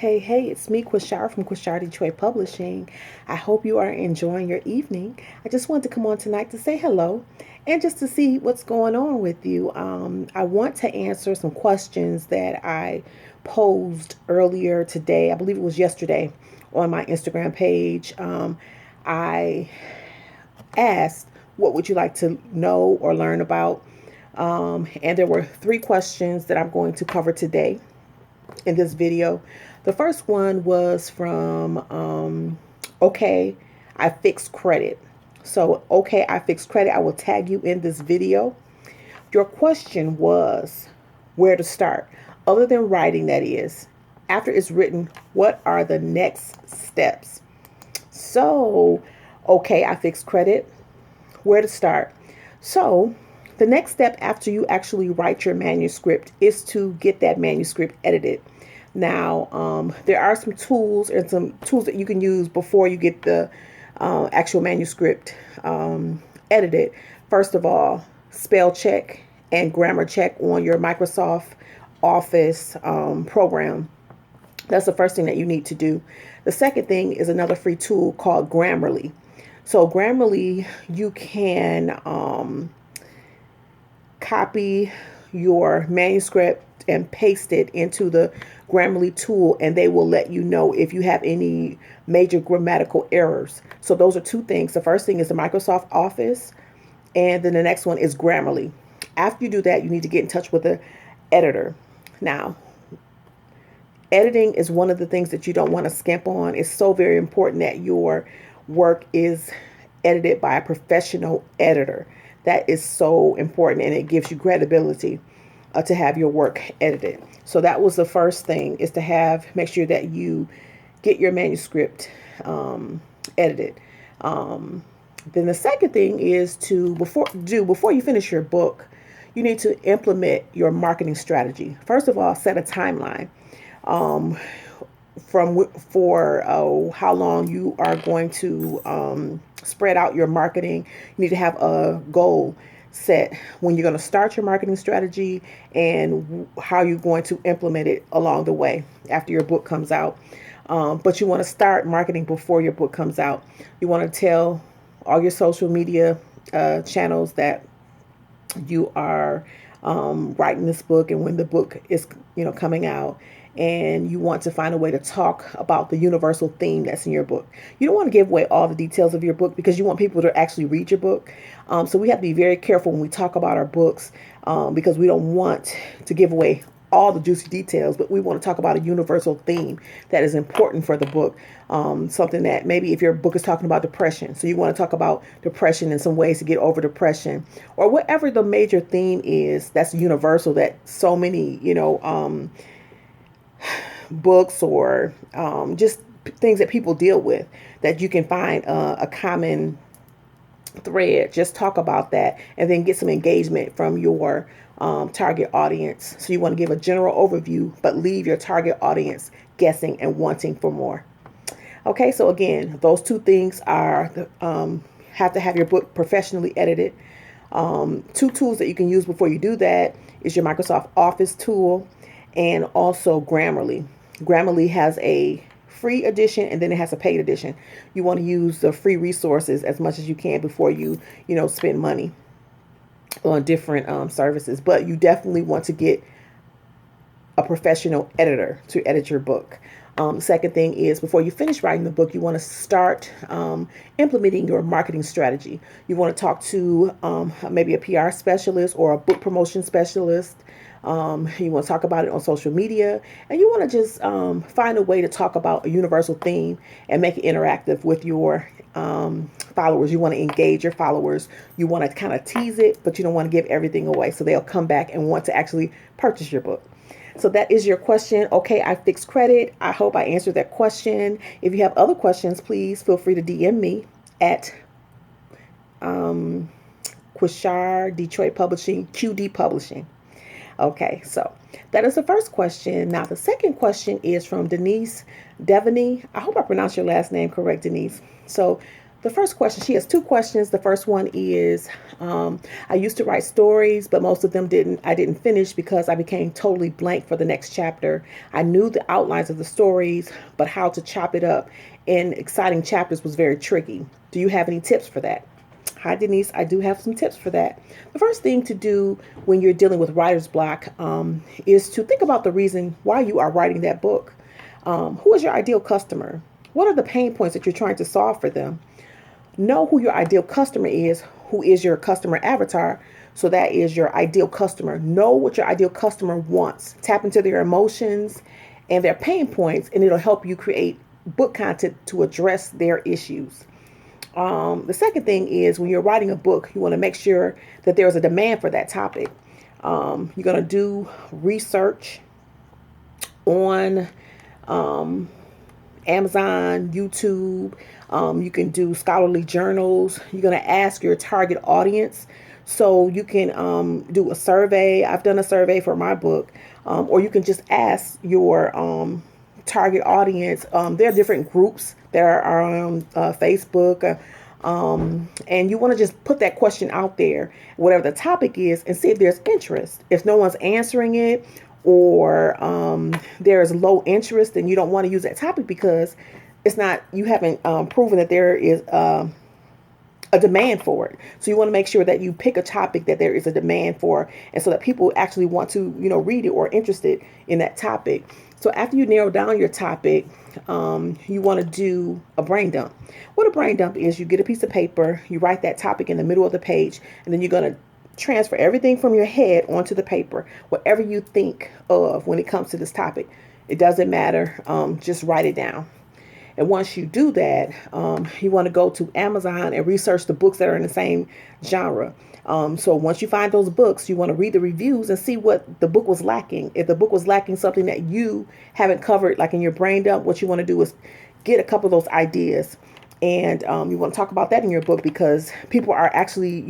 Hey, it's me, Quishar from Quishar Detroit Publishing. I hope you are enjoying your evening. I just wanted to come on tonight to say hello and just to see what's going on with you. I want to answer some questions that I posed earlier today. I believe it was yesterday on my Instagram page. I asked, what would you like to know or learn about? And there were three questions that I'm going to cover today in this video. The first one was from okay, I fixed credit. So okay, I fixed credit. I will tag you in this video. Your question was where to start. Other than writing, that is. After it's written, what are the next steps? So, okay, I fixed credit. Where to start? So, the next step after you actually write your manuscript is to get that manuscript edited. Now, there are some tools that you can use before you get the actual manuscript edited. First of all, spell check and grammar check on your Microsoft Office program. That's the first thing that you need to do. The second thing is another free tool called Grammarly. So Grammarly, you can copy your manuscript and paste it into the Grammarly tool, and they will let you know if you have any major grammatical errors. So those are two things. The first thing is the Microsoft Office, and then the next one is Grammarly. After you do that, you need to get in touch with the editor. Now, editing is one of the things that you don't want to skimp on. It's so very important that your work is edited by a professional editor. That is so important, and it gives you credibility to have your work edited. So that was the first thing, is to make sure that you get your manuscript edited. Then the second thing is before you finish your book, you need to implement your marketing strategy. First of all, set a timeline for how long you are going to spread out your marketing. You need to have a goal set when you're going to start your marketing strategy and how you're going to implement it along the way after your book comes out. But you want to start marketing before your book comes out. You want to tell all your social media channels that you are writing this book and when the book is coming out, and you want to find a way to talk about the universal theme that's in your book. You don't want to give away all the details of your book because you want people to actually read your book. So we have to be very careful when we talk about our books because we don't want to give away all the juicy details, but we want to talk about a universal theme that is important for the book. Something that maybe if your book is talking about depression, so you want to talk about depression and some ways to get over depression, or whatever the major theme is that's universal, that so many, books or just things that people deal with, that you can find a common thread. Just talk about that and then get some engagement from your target audience. So you want to give a general overview, but leave your target audience guessing and wanting for more. Okay, so again, those two things are have to have your book professionally edited. Two tools that you can use before you do that is your Microsoft Office tool and also Grammarly. Grammarly has a free edition and then it has a paid edition. You want to use the free resources as much as you can before you spend money on different services. But you definitely want to get a professional editor to edit your book. Second thing is, before you finish writing the book, you want to start implementing your marketing strategy. You want to talk to maybe a PR specialist or a book promotion specialist. You want to talk about it on social media, and you want to just find a way to talk about a universal theme and make it interactive with your followers. You want to engage your followers. You want to kind of tease it, but you don't want to give everything away, so they'll come back and want to actually purchase your book. So that is your question. Okay, I fixed credit. I hope I answered that question. If you have other questions, please feel free to DM me at Quishar Detroit Publishing, QD Publishing. Okay, so that is the first question. Now, the second question is from Denise Devaney. I hope I pronounced your last name correct, Denise. So The first question, she has two questions. The first one is, I used to write stories, but most of them I didn't finish because I became totally blank for the next chapter. I knew the outlines of the stories, but how to chop it up in exciting chapters was very tricky. Do you have any tips for that? Hi, Denise. I do have some tips for that. The first thing to do when you're dealing with writer's block is to think about the reason why you are writing that book. Who is your ideal customer? What are the pain points that you're trying to solve for them? Know who your ideal customer is, who is your customer avatar. So that is your ideal customer. Know what your ideal customer wants. Tap into their emotions and their pain points, and it'll help you create book content to address their issues. The second thing is when you're writing a book, you want to make sure that there's a demand for that topic. You're going to do research on Amazon, YouTube. You can do scholarly journals. You're going to ask your target audience. So you can do a survey. I've done a survey for my book. Or you can just ask your target audience. There are different groups that are on Facebook. And you want to just put that question out there, whatever the topic is, and see if there's interest. If no one's answering it, or there's low interest, then you don't want to use that topic because it's not, you haven't proven that there is a demand for it. So you want to make sure that you pick a topic that there is a demand for, and so that people actually want to, read it or interested in that topic. So after you narrow down your topic, you want to do a brain dump. What a brain dump is, you get a piece of paper, you write that topic in the middle of the page, and then you're going to transfer everything from your head onto the paper, whatever you think of when it comes to this topic. It doesn't matter. Just write it down. And once you do that, you want to go to Amazon and research the books that are in the same genre. So once you find those books, you want to read the reviews and see what the book was lacking. If the book was lacking something that you haven't covered, like in your brain dump, what you want to do is get a couple of those ideas. And you want to talk about that in your book, because people are actually,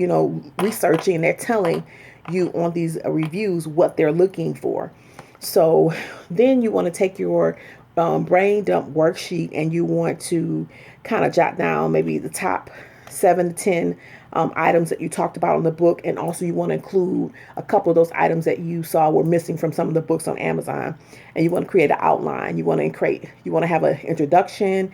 researching, and they're telling you on these reviews what they're looking for. So then you want to take your brain dump worksheet, and you want to kind of jot down maybe the top 7 to 10 items that you talked about in the book. And also you want to include a couple of those items that you saw were missing from some of the books on Amazon. And you want to create an outline. You want to have an introduction.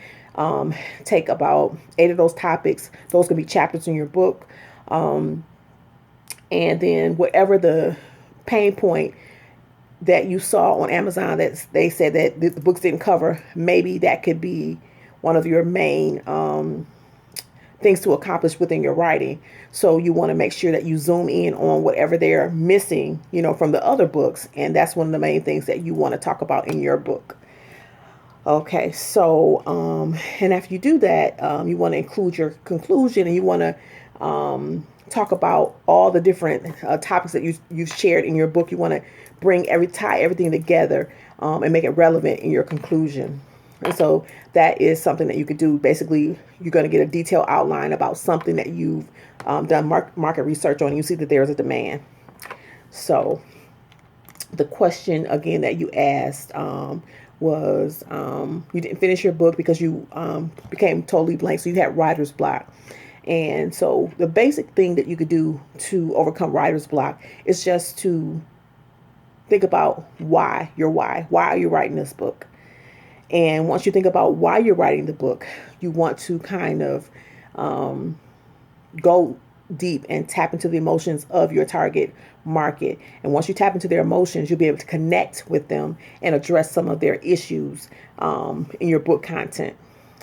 Take about 8 of those topics. Those can be chapters in your book. And then whatever the pain point that you saw on Amazon that they said that the books didn't cover, maybe that could be one of your main things to accomplish within your writing. So you want to make sure that you zoom in on whatever they're missing, from the other books. And that's one of the main things that you want to talk about in your book. Okay, so and after you do that, you want to include your conclusion, and you want to talk about all the different topics that you've shared in your book. You want to tie everything together and make it relevant in your conclusion. And so that is something that you could do. Basically, you're going to get a detailed outline about something that you've done market research on, and you see that there's a demand. So the question again that you asked was you didn't finish your book because you became totally blank, so you had writer's block. And so the basic thing that you could do to overcome writer's block is just to think about why are you writing this book. And once you think about why you're writing the book, you want to kind of go deep and tap into the emotions of your target market. And once you tap into their emotions, you'll be able to connect with them and address some of their issues in your book content.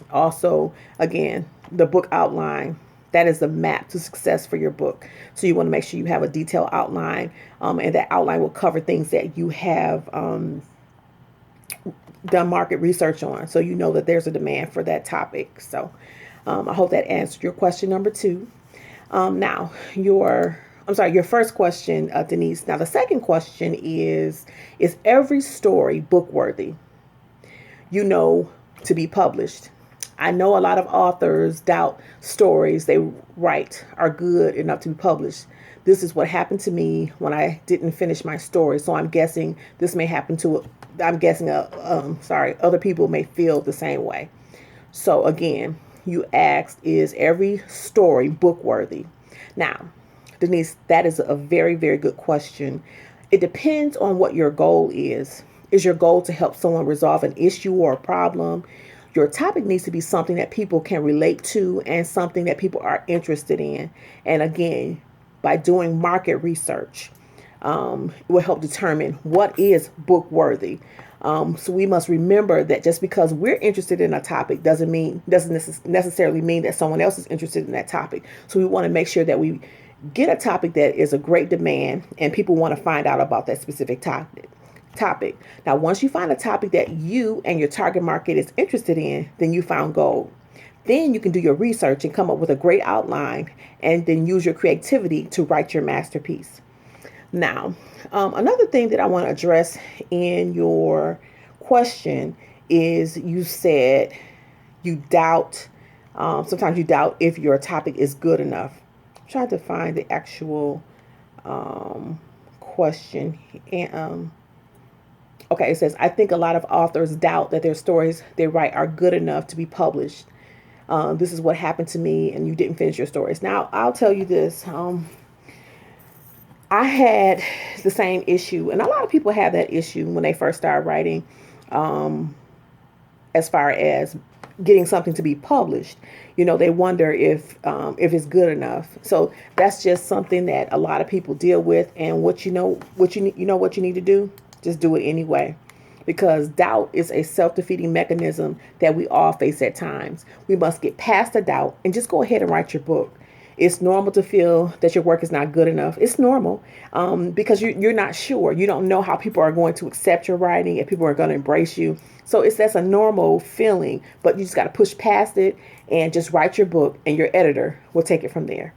Also, again, the book outline, that is the map to success for your book. So you want to make sure you have a detailed outline, and that outline will cover things that you have done market research on, so you know that there's a demand for that topic. So I hope that answered your question number 2. Now, your first question, Denise. Now, the second question is every story book worthy, to be published? I know a lot of authors doubt stories they write are good enough to be published. This is what happened to me when I didn't finish my story. So I'm guessing this may happen other people may feel the same way. So again, you asked, is every story book worthy? Now, Denise, that is a very, very good question. It depends on what your goal is. Is your goal to help someone resolve an issue or a problem? Your topic needs to be something that people can relate to and something that people are interested in. And again, by doing market research, it will help determine what is book worthy. So we must remember that just because we're interested in a topic doesn't necessarily mean that someone else is interested in that topic. So we want to make sure that we get a topic that is a great demand and people want to find out about that specific topic. Now, once you find a topic that you and your target market is interested in, then you found gold. Then you can do your research and come up with a great outline and then use your creativity to write your masterpiece. Now, another thing that I want to address in your question is you said you doubt, sometimes you doubt if your topic is good enough. I'm trying to find the actual question. And okay, it says, I think a lot of authors doubt that their stories they write are good enough to be published. This is what happened to me, and you didn't finish your stories. Now, I'll tell you this. I had the same issue, and a lot of people have that issue when they first start writing, as far as getting something to be published. They wonder if it's good enough. So that's just something that a lot of people deal with. And what you need to do, just do it anyway. Because doubt is a self-defeating mechanism that we all face at times. We must get past the doubt and just go ahead and write your book. It's normal to feel that your work is not good enough. It's normal because you're not sure. You don't know how people are going to accept your writing, if people are going to embrace you. So that's a normal feeling, but you just got to push past it and just write your book, and your editor will take it from there.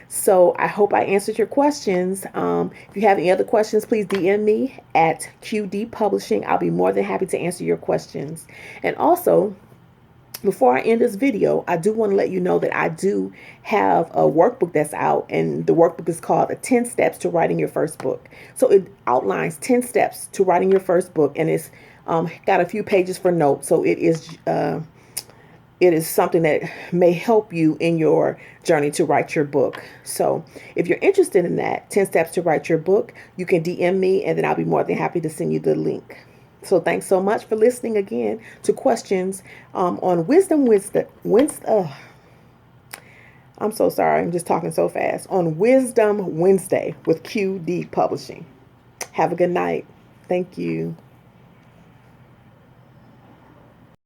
So I hope I answered your questions. If you have any other questions, please DM me at QD Publishing. I'll be more than happy to answer your questions. And also, before I end this video, I do want to let you know that I do have a workbook that's out, and the workbook is called 10 Steps to Writing Your First Book. So it outlines 10 steps to writing your first book, and it's got a few pages for notes. So it is something that may help you in your journey to write your book. So if you're interested in that, 10 Steps to Write Your Book, you can DM me, and then I'll be more than happy to send you the link. So thanks so much for listening again to questions on Wisdom Wednesday. I'm so sorry. I'm just talking so fast. On Wisdom Wednesday with QD Publishing. Have a good night. Thank you.